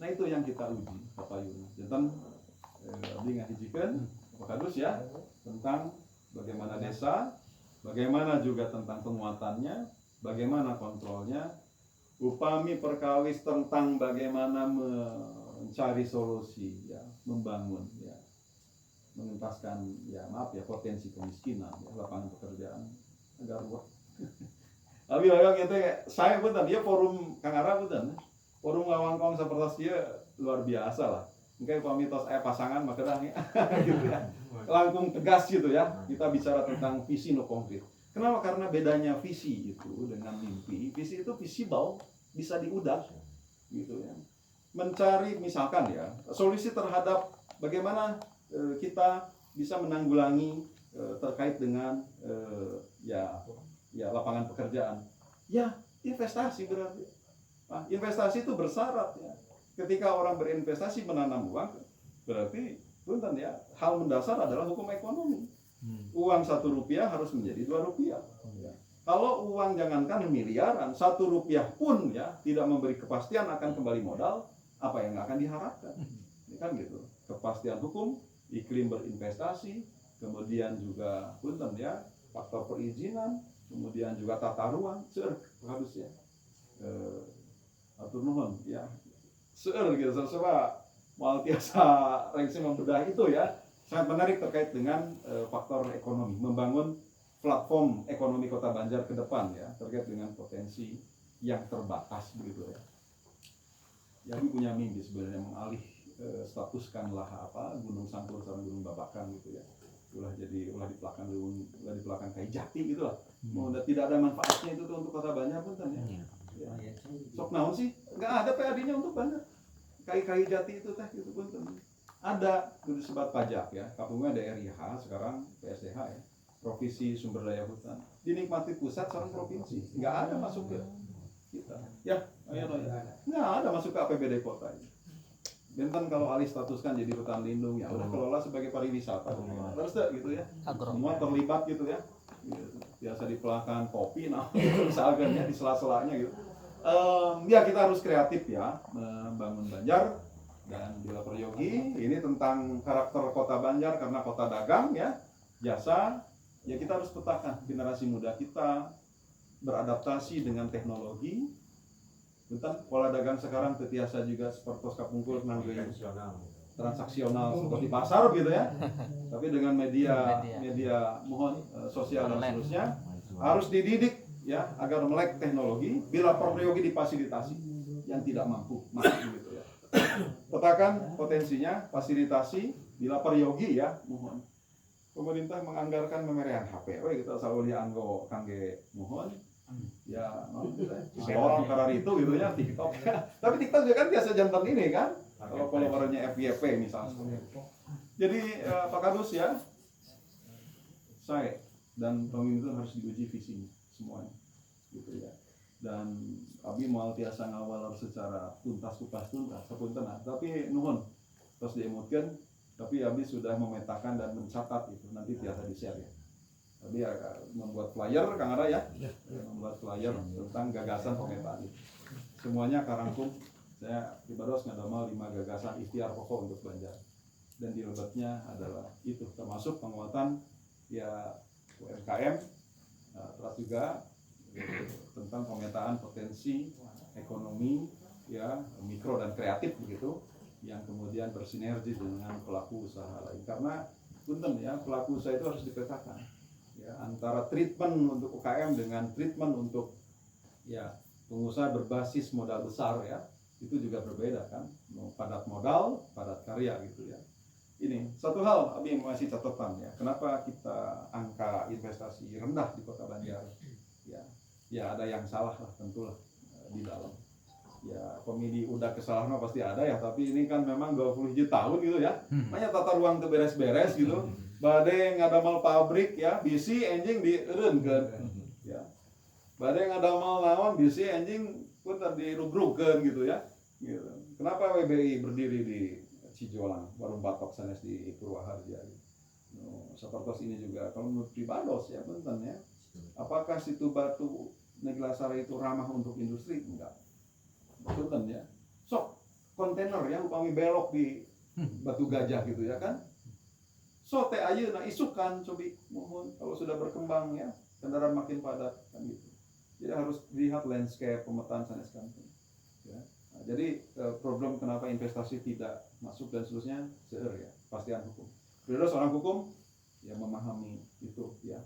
Nah itu yang kita uji papayuna. Jantan abdi ngahijikeun Pakadus ya tentang bagaimana desa, bagaimana juga tentang penguatannya, bagaimana kontrolnya, upami perkawis tentang bagaimana mencari solusi ya, membangun ya, mengentaskan ya maaf ya potensi kemiskinan, ya, lapangan pekerjaan agar buat. Abi orang itu saya punten dia forum Kang Ara punten. Forum lawangkong seperti dia luar biasa lah. Mungkin pamitos pasangan maka gitu ya. Langkung tegas gitu ya. Kita bicara tentang visi no konkret. Kenapa? Karena bedanya visi itu dengan mimpi. Visi itu visible, bisa diudak gitu ya. Mencari misalkan ya solusi terhadap bagaimana kita bisa menanggulangi terkait dengan ya lapangan pekerjaan. Ya, investasi berarti. Nah, investasi itu bersyarat ya. Ketika orang berinvestasi menanam uang, berarti punten ya, hal mendasar adalah hukum ekonomi. Uang 1 rupiah harus menjadi 2 rupiah. Ya. Kalau uang jangankan miliaran, 1 rupiah pun ya tidak memberi kepastian akan kembali modal, apa yang akan diharapkan? Ini kan gitu. Kepastian hukum, iklim berinvestasi, kemudian juga punten ya, faktor perizinan, kemudian juga tata ruang, harus ya. Atur nuhun ya. Gitu, coba mau biasa reaksi membedah itu ya sangat menarik terkait dengan faktor ekonomi, membangun platform ekonomi Kota Banjar ke depan ya terkait dengan potensi yang terbatas begitu ya. Yang punya mimpi sebenarnya mengalih statuskanlah apa Gunung Sangkur sama Gunung Babakan gitu ya. Ulah di belakang kayak jati gitu lah. Mau tidak ada manfaatnya itu tuh untuk Kota Banjar pun kan ya. Ya. Sok naon sih? Nggak ada PAD-nya untuk Banjar. Kayu jati itu teh gitu pun ada itu sebat pajak ya. Kapungnya DRIH sekarang PSDH ya. Provinsi Sumber Daya Hutan. Dinikmati pusat sekarang provinsi. Nggak ada masuk ke kita. Ya, ayo nggak ada masuk ke APBD kota. Benten kalau alih statuskan jadi hutan lindung ya udah kelola sebagai pariwisata. Terus gitu ya. Semua terlibat gitu ya. Biasa di pelanggan kopi nah misalkan ya di sela-selanya gitu. Ya kita harus kreatif ya membangun Banjar dan Bila Peryogi ini tentang karakter kota Banjar karena kota dagang ya jasa ya kita harus petakan generasi muda kita beradaptasi dengan teknologi tentang pola dagang sekarang tetiasa juga seperti kapungkul transaksional seperti pasar gitu ya tapi dengan media mohon sosial dan seterusnya harus dididik ya agar melek teknologi Bila Peryogi difasilitasi yang tidak mampu gitu ya. Petakan potensinya fasilitasi Bila Peryogi ya mohon. Pemerintah menganggarkan pemerian HP, kita selalu dianggo kangge mohon ya seorang karar itu gitu ya TikTok. Tapi TikTok juga kan biasa jantan ini kan. Kalau followernya FYP misalnya. Jadi Pak Kadus ya saya dan pemimpin harus diuji visinya semuanya gitu ya dan abi mau tiasa ngawal secara tuntas sepunten tapi nuhun terus diemutkan tapi abi sudah memetakan dan mencatat itu nanti tiasa di share ya abi membuat flyer Kang Ara ya membuat flyer tentang gagasan pemetaan itu semuanya karangkum saya ibados ngadamal 5 gagasan ikhtiar pokok untuk Banjar dan di lebatnya adalah itu termasuk penguatan ya UMKM terus juga tentang pemetaan potensi ekonomi ya mikro dan kreatif begitu yang kemudian bersinergi dengan pelaku usaha lain karena punten ya pelaku usaha itu harus dipetakan ya antara treatment untuk UKM dengan treatment untuk ya pengusaha berbasis modal besar ya itu juga berbeda kan padat modal padat karya gitu ya. Ini satu hal Abi masih catatan ya kenapa kita angka investasi rendah di Kota Banjar ya ada yang salah lah tentulah di dalam ya pemilih udah kesalahan pasti ada ya tapi ini kan memang 27 tahun gitu ya makanya tata ruang tuh beres-beres gitu badai ngadamal pabrik ya bisi anjing dieureunkeun ya badai ngadamal naon bisi anjing pun dirugrugkeun gitu ya gitu. Kenapa WBI berdiri di Cijolang warung batok sanes di Purwaharja gitu. Seperti ini juga kalau menurut Pribados ya benten ya apakah situ batu Neglasari itu ramah untuk industri? Enggak. Betul kan ya? Sok konten kontainer ya upami belok di Batu Gajah gitu ya kan. So teh ayeuna isukan cobi mohon kalau sudah berkembang ya kendaraan makin padat kan gitu. Jadi harus lihat landscape pemetaan sanes kantor. Ya. Nah, jadi problem kenapa investasi tidak masuk dan seterusnya seueur ya pastian hukum. Beliau seorang hukum yang memahami itu ya.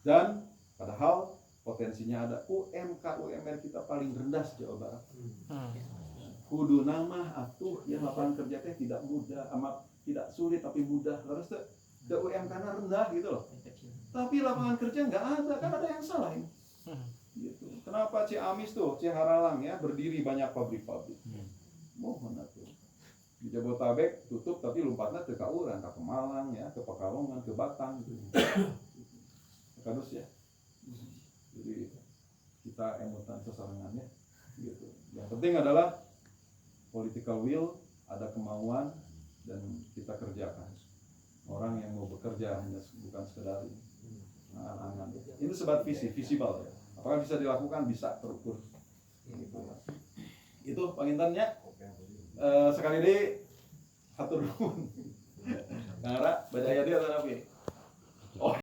Dan padahal potensinya ada UMK UMR kita paling rendah se Jawa Barat. Kudu nama atuh yang lapangan kerja teh tidak mudah, amat tidak sulit tapi mudah. Terus ke UMK rendah gitu loh. Tapi lapangan kerja nggak ada, kan ada yang salah ini. Gitu. Kenapa Ciamis tuh, Ciharalang ya berdiri banyak pabrik-pabrik. Mohon atuh. Di Jabotabek tutup tapi lompatnya ke Kauran, ke Pemalang ya, ke Pekalongan, ke Batang gitu. Kadus ya. Jadi kita emutan sesarengannya gitu. Yang penting adalah political will, ada kemauan dan kita kerjakan. Orang yang mau bekerja hanya bukan sekedar angan-angan. Ini sebat visible ya. Apakah bisa dilakukan? Bisa terukur. Gitu. Itu pangintannya. Sekali deh atur nuhun. Ngara baca ayat dia atau apa?